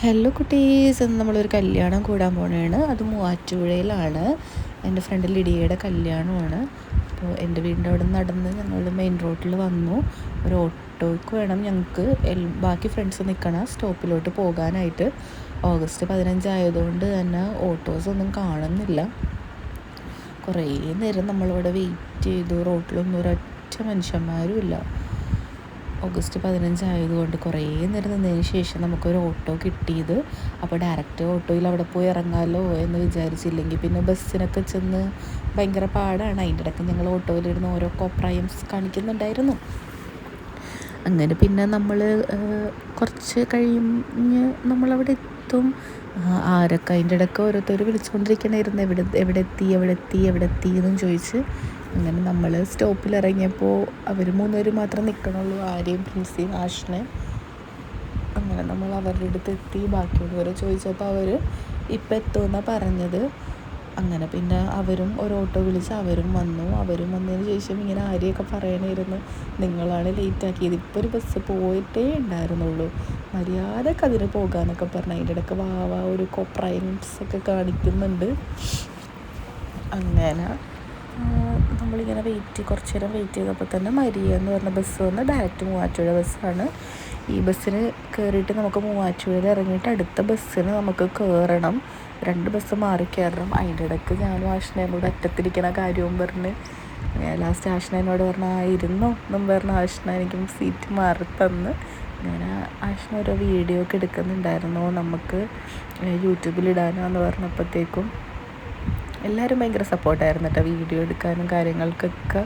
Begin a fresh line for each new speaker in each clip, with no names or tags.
Hello കുട്ടീസ്, ഇന്ന് നമ്മളൊരു കല്യാണം കൂടാൻ പോവുകയാണ്. അത് മൂവാറ്റുപുഴയിലാണ്. എൻ്റെ ഫ്രണ്ട് ലിഡിയയുടെ കല്യാണമാണ്. അപ്പോൾ എൻ്റെ വീടിൻ്റെ അവിടെ നിന്ന് നടന്ന് ഞങ്ങൾ മെയിൻ റോഡിൽ വന്നു. ഒരു ഓട്ടോയ്ക്ക് വേണം ഞങ്ങൾക്ക് ബാക്കി ഫ്രണ്ട്സ് നിൽക്കണ സ്റ്റോപ്പിലോട്ട് പോകാനായിട്ട്. ഓഗസ്റ്റ് 15 ആയതുകൊണ്ട് തന്നെ ഓട്ടോസൊന്നും കാണുന്നില്ല. കുറേ നേരം നമ്മളിവിടെ വെയിറ്റ് ചെയ്തു. റോഡിലൊന്നും ഒരൊറ്റ മനുഷ്യന്മാരും ഇല്ല. ഓഗസ്റ്റ് 15 ആയതുകൊണ്ട് കുറേ നേരം നിന്നതിന് ശേഷം നമുക്കൊരു ഓട്ടോ കിട്ടിയത്. അപ്പോൾ ഡയറക്റ്റ് ഓട്ടോയിൽ അവിടെ പോയി ഇറങ്ങാമല്ലോ എന്ന് വിചാരിച്ചില്ലെങ്കിൽ പിന്നെ ബസ്സിനൊക്കെ ചെന്ന് ഭയങ്കര പാടാണ്. അതിൻ്റെ ഇടയ്ക്ക് ഞങ്ങൾ ഓട്ടോയിലിരുന്ന് ഓരോ കോപ്രായംസ് കാണിക്കുന്നുണ്ടായിരുന്നു. അങ്ങനെ പിന്നെ നമ്മൾ കുറച്ച് കഴിഞ്ഞ് നമ്മളവിടെ എത്തും. ആരൊക്കെ അതിൻ്റെ ഇടയ്ക്ക് ഓരോരുത്തർ വിളിച്ചുകൊണ്ടിരിക്കണമായിരുന്നു, എവിടെ എത്തി എന്നും ചോദിച്ച്. അങ്ങനെ നമ്മൾ സ്റ്റോപ്പിൽ ഇറങ്ങിയപ്പോൾ അവർ 3 പേര് മാത്രം നിൽക്കണുള്ളൂ, ആരെയും പ്രിൻസിയും ആഷ്നെ. അങ്ങനെ നമ്മൾ അവരുടെ അടുത്ത് എത്തി. ബാക്കിയുള്ളവരെ ചോദിച്ചപ്പോൾ അവർ ഇപ്പം എത്തുമെന്നാണ് പറഞ്ഞത്. അങ്ങനെ പിന്നെ അവരും ഒരു ഓട്ടോ വിളിച്ച് അവരും വന്നതിന് ശേഷം ഇങ്ങനെ ആരെയൊക്കെ പറയണമായിരുന്നു, നിങ്ങളാണ് ലേറ്റാക്കിയത്, ഇപ്പോൾ ഒരു ബസ് പോയിട്ടേ ഉണ്ടായിരുന്നുള്ളൂ, മര്യാദക്ക് അതിന് പോകാമെന്നൊക്കെ പറഞ്ഞ് അതിൻ്റെ ഇടയ്ക്ക് ഒരു കോപ്രൈൻസൊക്കെ കാണിക്കുന്നുണ്ട്. അങ്ങനെ നമ്മളിങ്ങനെ കുറച്ച് നേരം വെയിറ്റ് ചെയ്തപ്പോൾ തന്നെ മരിയ എന്ന് പറഞ്ഞ ബസ് വന്ന് ഡയറക്റ്റ് മൂവാറ്റുപുഴ ബസ്സാണ്. ഈ ബസ്സിന് കയറിയിട്ട് നമുക്ക് മൂവാറ്റുപുഴയിൽ ഇറങ്ങിയിട്ട് അടുത്ത ബസ്സിന് നമുക്ക് കയറണം. 2 ബസ് മാറി കയറണം. അതിൻ്റെ ഇടയ്ക്ക് ഞാനും ആഷ്നയും കൂടെ അറ്റത്തിരിക്കണ കാര്യവും പറഞ്ഞ് ലാസ്റ്റ് ആഷ്ന എന്നോട് ഇരുന്നോ എന്നും പറഞ്ഞ ആഷ്ന എനിക്ക് സീറ്റ് മാറി തന്ന്. അങ്ങനെ ആഷ്ന ഓരോ വീഡിയോ ഒക്കെ എടുക്കുന്നുണ്ടായിരുന്നു, നമുക്ക് യൂട്യൂബിലിടാനാന്ന് പറഞ്ഞപ്പോഴത്തേക്കും എല്ലാവരും ഭയങ്കര സപ്പോർട്ടായിരുന്നു കേട്ടോ. വീഡിയോ എടുക്കാനും കാര്യങ്ങൾക്കൊക്കെ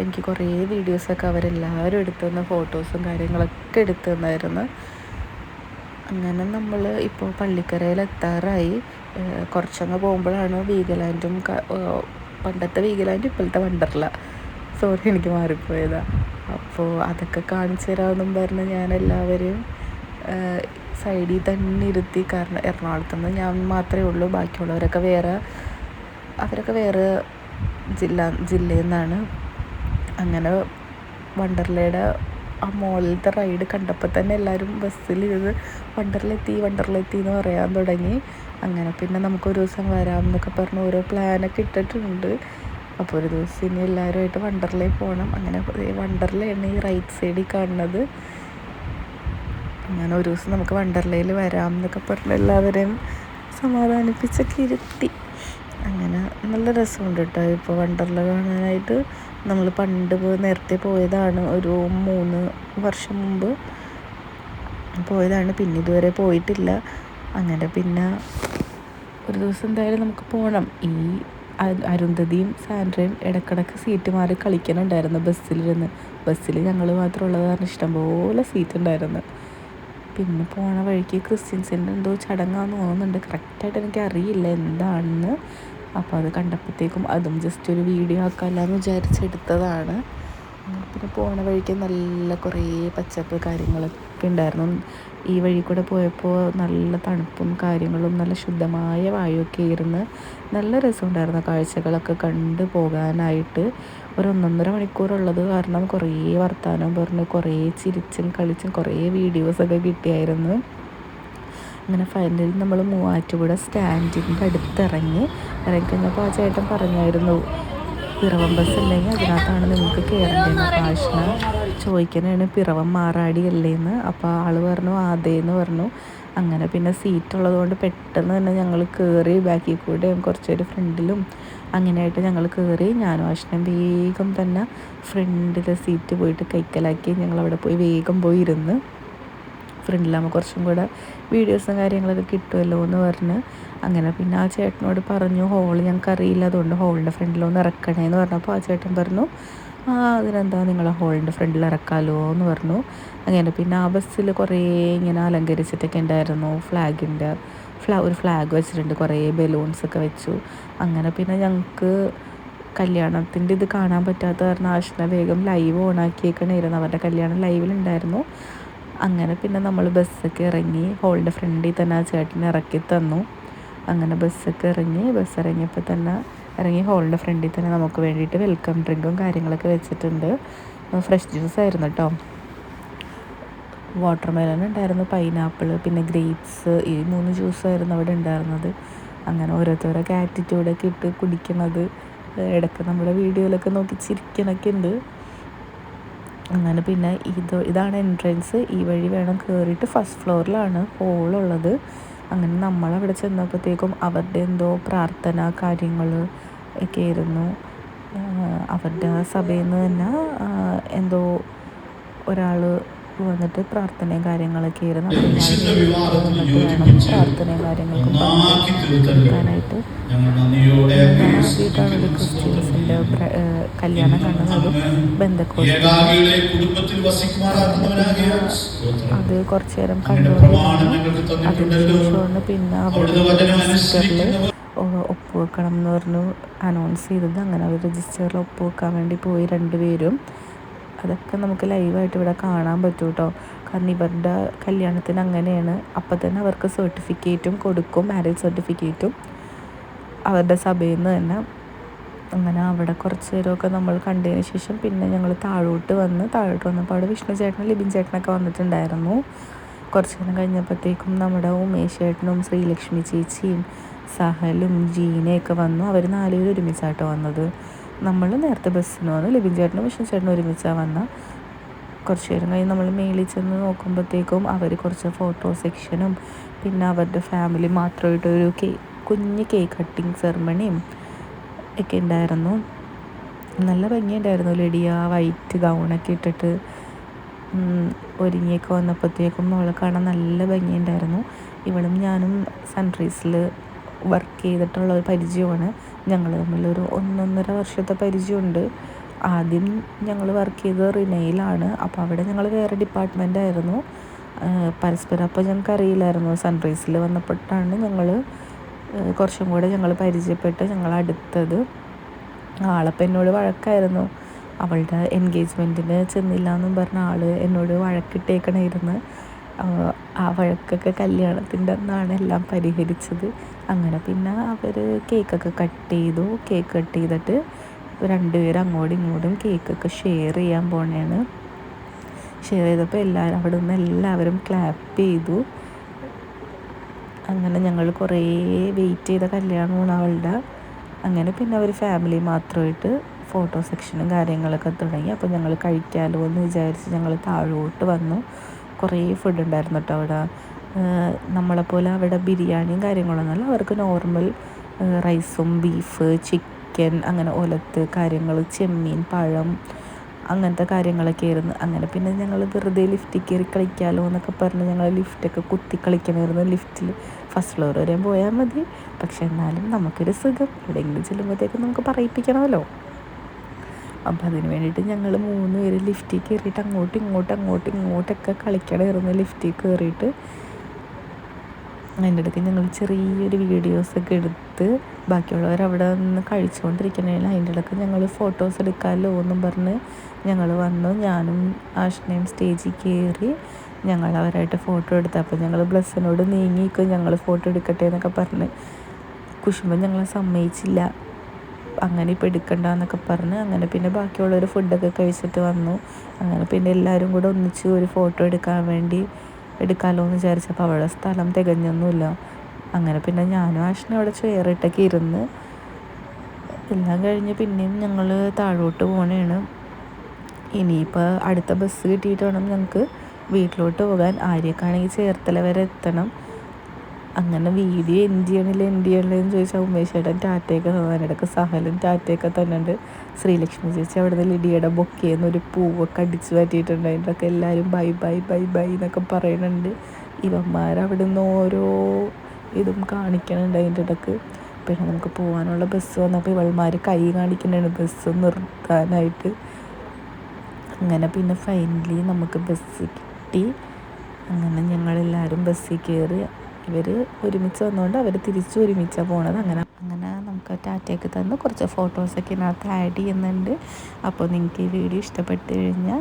എനിക്ക് കുറേ വീഡിയോസൊക്കെ അവരെല്ലാവരും എടുത്തു തന്ന ഫോട്ടോസും കാര്യങ്ങളൊക്കെ എടുത്തു തന്നായിരുന്നു. അങ്ങനെ നമ്മൾ ഇപ്പോൾ പള്ളിക്കരയിൽ എത്താറായി. കുറച്ചങ്ങ് പോകുമ്പോഴാണ് വീഗലാൻഡും, പണ്ടത്തെ വീഗലാൻഡ് ഇപ്പോഴത്തെ വണ്ടർല, സോറി എനിക്ക് മാറിപ്പോയതാണ്. അപ്പോൾ അതൊക്കെ കാണിച്ചു തരാമെന്നും പറഞ്ഞ് ഞാൻ എല്ലാവരെയും സൈഡിൽ തന്നെ ഇരുത്തി. കാരണം എറണാകുളത്തുനിന്ന് ഞാൻ മാത്രമേ ഉള്ളൂ, ബാക്കിയുള്ളവരൊക്കെ വേറെ ജില്ലയിൽ നിന്നാണ്. അങ്ങനെ വണ്ടർലയുടെ ആ മോളിലത്തെ റൈഡ് കണ്ടപ്പോൾ തന്നെ എല്ലാവരും ബസ്സിലിരുന്ന് വണ്ടർലെത്തി എന്ന് പറയാൻ തുടങ്ങി. അങ്ങനെ പിന്നെ നമുക്കൊരു ദിവസം വരാം എന്നൊക്കെ പറഞ്ഞ് ഓരോ പ്ലാനൊക്കെ ഇട്ടിട്ടുണ്ട്. അപ്പോൾ ഒരു ദിവസം ഇനി എല്ലാവരുമായിട്ട് വണ്ടർലയിൽ പോകണം. അങ്ങനെ വണ്ടർലയാണ് ഈ റൈറ്റ് സൈഡിൽ കാണുന്നത്. അങ്ങനെ ഒരു ദിവസം നമുക്ക് വണ്ടർലയിൽ വരാം എന്നൊക്കെ പറഞ്ഞ് എല്ലാവരെയും സമാധാനിപ്പിച്ചൊക്കെ ഇരുത്തി. അങ്ങനെ നല്ല രസമുണ്ട് കേട്ടോ ഇപ്പോൾ വണ്ടർല കാണാനായിട്ട്. നമ്മൾ നേരത്തെ പോയതാണ്, ഒരു 3 വർഷം മുമ്പ് പോയതാണ്, പിന്നെ ഇതുവരെ പോയിട്ടില്ല. അങ്ങനെ പിന്നെ ഒരു ദിവസം എന്തായാലും നമുക്ക് പോകണം. ഈ അരുന്ധതിയും സാൻഡ്രയും ഇടക്കിടക്ക് സീറ്റ് മാറി കളിക്കുന്നുണ്ടായിരുന്നു ബസ്സിൽ ഞങ്ങൾ മാത്രമുള്ളത് കാരണം ഇഷ്ടംപോലെ സീറ്റ് ഉണ്ടായിരുന്നു. പിന്നെ പോണ വഴിക്ക് ക്രിസ്ത്യൻസിൻ്റെ എന്തോ ചടങ്ങാന്ന് തോന്നുന്നുണ്ട്, കറക്റ്റായിട്ട് എനിക്കറിയില്ല എന്താണെന്ന്. അപ്പോൾ അത് കണ്ടപ്പോഴത്തേക്കും അതും ജസ്റ്റ് ഒരു വീഡിയോ ആക്കാമെന്ന് വിചാരിച്ചെടുത്തതാണ്. പിന്നെ പോണ വഴിക്ക് നല്ല കുറേ പച്ചപ്പ് കാര്യങ്ങളൊക്കെ ഉണ്ടായിരുന്നു. ഈ വഴി കൂടെ പോയപ്പോൾ നല്ല തണുപ്പും കാര്യങ്ങളും നല്ല ശുദ്ധമായ വായുവൊക്കെ ഇരുന്ന് നല്ല രസമുണ്ടായിരുന്നു കാഴ്ചകളൊക്കെ കണ്ടു പോകാനായിട്ട്. ഒരു 1.5 മണിക്കൂറുള്ളത് കാരണം കുറേ വർത്താനം പറഞ്ഞ് കുറേ ചിരിച്ചും കളിച്ചും കുറേ വീഡിയോസൊക്കെ കിട്ടിയായിരുന്നു. അങ്ങനെ ഫൈനലി നമ്മൾ മൂവാറ്റുപുഴ സ്റ്റാൻഡിൻ്റെ അടുത്ത് ഇറങ്ങിക്കഴിഞ്ഞപ്പോൾ ആ ചേട്ടൻ പറഞ്ഞായിരുന്നു, പിറവം ബസ് ഉണ്ടെങ്കിൽ അതിനകത്താണ് നിങ്ങൾക്ക് കയറേണ്ടതെന്ന്. അപ്പോൾ ആഷ്ന ചോദിക്കണതാണ് പിറവം മാറാടിയല്ലേന്ന്. അപ്പോൾ ആൾ പറഞ്ഞു അതേന്ന് പറഞ്ഞു. അങ്ങനെ പിന്നെ സീറ്റുള്ളത് കൊണ്ട് പെട്ടെന്ന് തന്നെ ഞങ്ങൾ കയറി. ബാക്കിൽ കൂടെ കുറച്ചൊരു ഫ്രണ്ടിലും അങ്ങനെയായിട്ട് ഞങ്ങൾ കയറി. ഞാനും ആഷ്നയും വേഗം തന്നെ ഫ്രണ്ടിലെ സീറ്റ് പോയിട്ട് കൈക്കലാക്കി ഞങ്ങളവിടെ പോയി വേഗം പോയി ഇരുന്ന്. ഫ്രണ്ടിലാകുമ്പോൾ കുറച്ചും കൂടെ വീഡിയോസും കാര്യങ്ങളൊക്കെ കിട്ടുമല്ലോ എന്ന് പറഞ്ഞ്. അങ്ങനെ പിന്നെ ആ ചേട്ടനോട് പറഞ്ഞു ഹോൾ ഞങ്ങൾക്ക് അറിയില്ല, അതുകൊണ്ട് ഹോളിൻ്റെ ഫ്രണ്ടിലൊന്ന് ഇറക്കണേന്ന് പറഞ്ഞപ്പോൾ ആ ചേട്ടൻ പറഞ്ഞു അതിനെന്താ നിങ്ങൾ ഹോളിൻ്റെ ഫ്രണ്ടിൽ ഇറക്കാമല്ലോ എന്ന് പറഞ്ഞു. അങ്ങനെ പിന്നെ ആ ബസ്സിൽ കുറേ ഇങ്ങനെ അലങ്കരിച്ചിട്ടൊക്കെ ഉണ്ടായിരുന്നു. ഒരു ഫ്ലാഗ് വെച്ചിട്ടുണ്ട്, കുറേ ബലൂൺസൊക്കെ വെച്ചു. അങ്ങനെ പിന്നെ ഞങ്ങൾക്ക് കല്യാണത്തിൻ്റെ ഇത് കാണാൻ പറ്റാത്ത കാരണം ആഷ്ന വേഗം ലൈവ് ഓണാക്കിയേക്കണായിരുന്നു, അവരുടെ കല്യാണം ലൈവിലുണ്ടായിരുന്നു. അങ്ങനെ പിന്നെ നമ്മൾ ബസ്സൊക്കെ ഇറങ്ങി ഹോളിൻ്റെ ഫ്രണ്ടിൽ തന്നെ ആ ചേട്ടനെ ഇറക്കി തന്നു. അങ്ങനെ ബസ്സൊക്കെ ഇറങ്ങിയപ്പോൾ തന്നെ ഹോളിൻ്റെ ഫ്രണ്ടിൽ തന്നെ നമുക്ക് വേണ്ടിയിട്ട് വെൽക്കം ഡ്രിങ്കും കാര്യങ്ങളൊക്കെ വെച്ചിട്ടുണ്ട്. ഫ്രഷ് ജ്യൂസ് ആയിരുന്നു കേട്ടോ. വാട്ടർ മെലൺ ഉണ്ടായിരുന്നു, പൈനാപ്പിൾ, പിന്നെ ഗ്രേപ്സ്, ഈ 3 ജ്യൂസായിരുന്നു അവിടെ ഉണ്ടായിരുന്നത്. അങ്ങനെ ഓരോരുത്തരൊക്കെ ആറ്റിറ്റ്യൂഡൊക്കെ ഇട്ട് കുടിക്കണത് ഇടയ്ക്ക് നമ്മുടെ വീഡിയോയിലൊക്കെ നോക്കി ചിരിക്കണൊക്കെ ഉണ്ട്. അങ്ങനെ പിന്നെ ഇതാണ് എൻട്രൻസ്. ഈ വഴി വേണം കയറിയിട്ട്. ഫസ്റ്റ് ഫ്ലോറിലാണ് ഹോളുള്ളത്. അങ്ങനെ നമ്മളവിടെ ചെന്നപ്പോഴത്തേക്കും അവരുടെ എന്തോ പ്രാർത്ഥന കാര്യങ്ങൾ ഒക്കെ ആയിരുന്നു. അവരുടെ സഭയിൽ നിന്ന് തന്നെ എന്തോ ഒരാൾ വന്നിട്ട് പ്രാർത്ഥനയും കാര്യങ്ങളൊക്കെ ആയിരുന്നു. അപ്പോൾ എല്ലാവരും വന്നിട്ട് വേണം പ്രാർത്ഥനയും കാര്യങ്ങൾക്കും പങ്കെടുക്കാനായിട്ട്. ഞാൻ ആദ്യമായിട്ടാണ് ഒരു ക്രിസ്ത്യൻസിൻ്റെ കല്യാണം കാണുന്നത്, ബെന്തക്കോസ്റ്റിൻ്റെ. അത് കുറച്ച് നേരം കണ്ടുകൊണ്ടിരുന്നു. അതിനുശേഷമാണ് പിന്നെ അവർ രജിസ്റ്ററിൽ ഒപ്പുവെക്കണം എന്ന് പറഞ്ഞു അനൗൺസ് ചെയ്തത്. അങ്ങനെ അവർ രജിസ്റ്ററിൽ ഒപ്പുവെക്കാൻ വേണ്ടി പോയി 2 പേരും. അതൊക്കെ നമുക്ക് ലൈവായിട്ട് ഇവിടെ കാണാൻ പറ്റും കേട്ടോ. കാരണം ഇവരുടെ കല്യാണത്തിന് അങ്ങനെയാണ്. അപ്പം തന്നെ അവർക്ക് സർട്ടിഫിക്കറ്റും കൊടുക്കും, മാരേജ് സർട്ടിഫിക്കറ്റും അവരുടെ സഭയിൽ നിന്ന് തന്നെ. അങ്ങനെ അവിടെ കുറച്ച് നേരമൊക്കെ നമ്മൾ കണ്ടതിന് ശേഷം പിന്നെ ഞങ്ങൾ താഴോട്ട് വന്നപ്പോൾ അവിടെ വിഷ്ണു ചേട്ടനും ലിബിൻ ചേട്ടനൊക്കെ വന്നിട്ടുണ്ടായിരുന്നു. കുറച്ച് നേരം കഴിഞ്ഞപ്പോഴത്തേക്കും നമ്മുടെ ഉമേഷ് ചേട്ടനും ശ്രീലക്ഷ്മി ചേച്ചിയും സഹലും ജീനയൊക്കെ വന്നു. അവർ 4 പേര് ഒരുമിച്ചാട്ടോ വന്നത്. നമ്മൾ നേരത്തെ ബസ്സിന് വന്നു. ലിബിൻ ചേട്ടനും വിഷ്ണു ചേട്ടനും ഒരുമിച്ചാണ് വന്നത്. കുറച്ച് നേരം കഴിഞ്ഞ് നമ്മൾ മേളിൽ ചെന്ന് നോക്കുമ്പോഴത്തേക്കും അവർ കുറച്ച് ഫോട്ടോ സെക്ഷനും പിന്നെ അവരുടെ ഫാമിലി മാത്രമായിട്ടൊരു കുഞ്ഞ് കേക്ക് കട്ടിങ് സെറമണിയും ഒക്കെ ഉണ്ടായിരുന്നു. നല്ല ഭംഗിയുണ്ടായിരുന്നു. ലിഡിയ വൈറ്റ് ഗൗണൊക്കെ ഇട്ടിട്ട് ഒരുങ്ങിയൊക്കെ വന്നപ്പോഴത്തേക്കും അവളെ കാണാൻ നല്ല ഭംഗിയുണ്ടായിരുന്നു. ഇവളും ഞാനും സൺറൈസിൽ വർക്ക് ചെയ്തിട്ടുള്ള ഒരു പരിചയമാണ്. ഞങ്ങൾ തമ്മിലൊരു 1.5 വർഷത്തെ പരിചയമുണ്ട്. ആദ്യം ഞങ്ങൾ വർക്ക് ചെയ്തത് റിനയിലാണ്. അപ്പോൾ അവിടെ ഞങ്ങൾ വേറെ ഡിപ്പാർട്ട്മെൻറ്റായിരുന്നു പരസ്പരം. അപ്പോൾ ഞങ്ങൾക്ക് അറിയില്ലായിരുന്നു. സൺറൈസിൽ വന്നപ്പോഴാണ് ഞങ്ങൾ കുറച്ചും കൂടെ ഞങ്ങൾ പരിചയപ്പെട്ട് ഞങ്ങൾ അടുത്തത്. ആളപ്പം എന്നോട് വഴക്കായിരുന്നു. അവളുടെ എൻഗേജ്മെൻറ്റിന് ചെന്നില്ല എന്നും പറഞ്ഞ ആൾ എന്നോട് വഴക്കിട്ടേക്കണമായിരുന്നു. ആ വഴക്കൊക്കെ കല്യാണത്തിൻ്റെ അന്നാണ് എല്ലാം പരിഹരിച്ചത്. അങ്ങനെ പിന്നെ അവർ കേക്കൊക്കെ കട്ട് ചെയ്തു. കേക്ക് കട്ട് ചെയ്തിട്ട് 2 പേരും അങ്ങോട്ടും ഇങ്ങോട്ടും കേക്കൊക്കെ ഷെയർ ചെയ്യാൻ പോണേണ്. ഷെയർ ചെയ്തപ്പോൾ അവിടെ നിന്ന് എല്ലാവരും ക്ലാപ്പ് ചെയ്തു. അങ്ങനെ ഞങ്ങൾ കുറേ വെയിറ്റ് ചെയ്ത കല്യാണമാണ് അവളുടെ. അങ്ങനെ പിന്നെ അവർ ഫാമിലി മാത്രമായിട്ട് ഫോട്ടോ സെക്ഷനും കാര്യങ്ങളൊക്കെ തുടങ്ങി. അപ്പോൾ ഞങ്ങൾ കഴിക്കാമല്ലോ എന്ന് വിചാരിച്ച് ഞങ്ങൾ താഴോട്ട് വന്നു. കുറേ ഫുഡ് ഉണ്ടായിരുന്നു കേട്ടോ അവിടെ. നമ്മളെപ്പോലെ അവിടെ ബിരിയാണിയും കാര്യങ്ങളൊന്നുമല്ല. അവർക്ക് നോർമൽ റൈസും ബീഫ്, ചിക്കൻ, അങ്ങനെ ഒലത്ത് കാര്യങ്ങൾ, ചെമ്മീൻ, പഴം, അങ്ങനത്തെ കാര്യങ്ങളൊക്കെ ആയിരുന്നു. അങ്ങനെ പിന്നെ ഞങ്ങൾ വെറുതെ ലിഫ്റ്റിൽ കയറി കളിക്കാമല്ലോ എന്നൊക്കെ പറഞ്ഞ് ഞങ്ങൾ ലിഫ്റ്റൊക്കെ കുത്തി കളിക്കണമായിരുന്നു. ലിഫ്റ്റിൽ ഫസ്റ്റ് ഫ്ലോർ വരെയും പോയാൽ മതി. പക്ഷെ എന്നാലും നമുക്കൊരു സുഖം, എവിടെയെങ്കിലും ചെല്ലുമ്പോഴത്തേക്കും നമുക്ക് പറയിപ്പിക്കണമല്ലോ. അപ്പോൾ അതിന് വേണ്ടിയിട്ട് ഞങ്ങൾ 3 പേര് ലിഫ്റ്റിൽ കയറിയിട്ട് അങ്ങോട്ടും ഇങ്ങോട്ടൊക്കെ കളിക്കണമായിരുന്നു. ലിഫ്റ്റിൽ കയറിയിട്ട് അതിൻ്റെ ഇടയ്ക്ക് ഞങ്ങൾ ചെറിയൊരു വീഡിയോസൊക്കെ എടുത്ത് ബാക്കിയുള്ളവർ അവിടെ നിന്ന് കഴിച്ചുകൊണ്ടിരിക്കണേൽ അതിൻ്റെ ഇടയ്ക്ക് ഞങ്ങൾ ഫോട്ടോസ് എടുക്കാമല്ലോ എന്നും പറഞ്ഞ് ഞങ്ങൾ വന്നു. ഞാനും ആഷ്നയും സ്റ്റേജിൽ കയറി ഞങ്ങൾ അവരായിട്ട് ഫോട്ടോ എടുത്തു. അപ്പോൾ ഞങ്ങൾ ബ്ലസ്സിനോട് നീങ്ങിക്കും ഞങ്ങൾ ഫോട്ടോ എടുക്കട്ടെ എന്നൊക്കെ പറഞ്ഞ്. കുശുമ്പം ഞങ്ങളെ സമ്മതിച്ചില്ല. അങ്ങനെ ഇപ്പോൾ എടുക്കണ്ട എന്നൊക്കെ പറഞ്ഞ്. അങ്ങനെ പിന്നെ ബാക്കിയുള്ളവർ ഫുഡൊക്കെ കഴിച്ചിട്ട് വന്നു. അങ്ങനെ പിന്നെ എല്ലാവരും കൂടെ ഒന്നിച്ച് ഒരു ഫോട്ടോ എടുക്കാമല്ലോ എന്ന് വിചാരിച്ചപ്പോൾ അവിടെ സ്ഥലം തികഞ്ഞൊന്നുമില്ല. അങ്ങനെ പിന്നെ ഞാനും ആഷ്നും അവിടെ ചെയറിട്ടൊക്കെ ഇരുന്ന് എല്ലാം കഴിഞ്ഞ് പിന്നെയും ഞങ്ങൾ താഴോട്ട് പോകണേണ്. ഇനിയിപ്പോൾ അടുത്ത ബസ് കിട്ടിയിട്ട് വേണം ഞങ്ങൾക്ക് വീട്ടിലോട്ട് പോകാൻ. ആര്യക്കാണെങ്കിൽ ചേർത്തല വരെ എത്തണം. അങ്ങനെ വീഡിയോ എന്ത് ചെയ്യണില്ലെന്ന് ചോദിച്ചാൽ ഉമേഷ് ചേട്ടൻ ടാറ്റയൊക്കെ തന്നതിനിടയ്ക്ക് സഹലും ടാറ്റയൊക്കെ തന്നുണ്ട്. ശ്രീലക്ഷ്മി ചേച്ചി അവിടെ നിന്ന് ലിഡിയുടെ ബൊക്കേന്ന് ഒരു പൂവൊക്കെ അടിച്ച് മാറ്റിയിട്ടുണ്ട്. അതിൻ്റെയൊക്കെ എല്ലാവരും ബൈ ബൈ ബൈ ബൈ എന്നൊക്കെ പറയുന്നുണ്ട്. ഇവന്മാരവിടെ നിന്ന് ഓരോ ഇതും കാണിക്കണുണ്ട് അതിൻ്റെ ഇടയ്ക്ക്. പിന്നെ നമുക്ക് പോകാനുള്ള ബസ് വന്നപ്പോൾ ഇവന്മാർ കൈ കാണിക്കുന്നുണ്ട് ബസ് നിർത്താനായിട്ട്. അങ്ങനെ പിന്നെ ഫൈനലി നമുക്ക് ബസ് കിട്ടി. അങ്ങനെ ഞങ്ങളെല്ലാവരും ബസ്സിൽ കയറി. ഇവർ ഒരുമിച്ച് വന്നുകൊണ്ട് അവർ തിരിച്ച് ഒരുമിച്ചാണ് പോണത്. അങ്ങനെ നമുക്ക് ടാറ്റയൊക്കെ തന്ന് കുറച്ച് ഫോട്ടോസൊക്കെ ഇതിനകത്ത് ആഡ് ചെയ്യുന്നുണ്ട്. അപ്പോൾ നിങ്ങൾക്ക് ഈ വീഡിയോ ഇഷ്ടപ്പെട്ട് കഴിഞ്ഞാൽ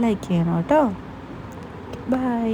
ലൈക്ക് ചെയ്യണം കേട്ടോ. ബൈ.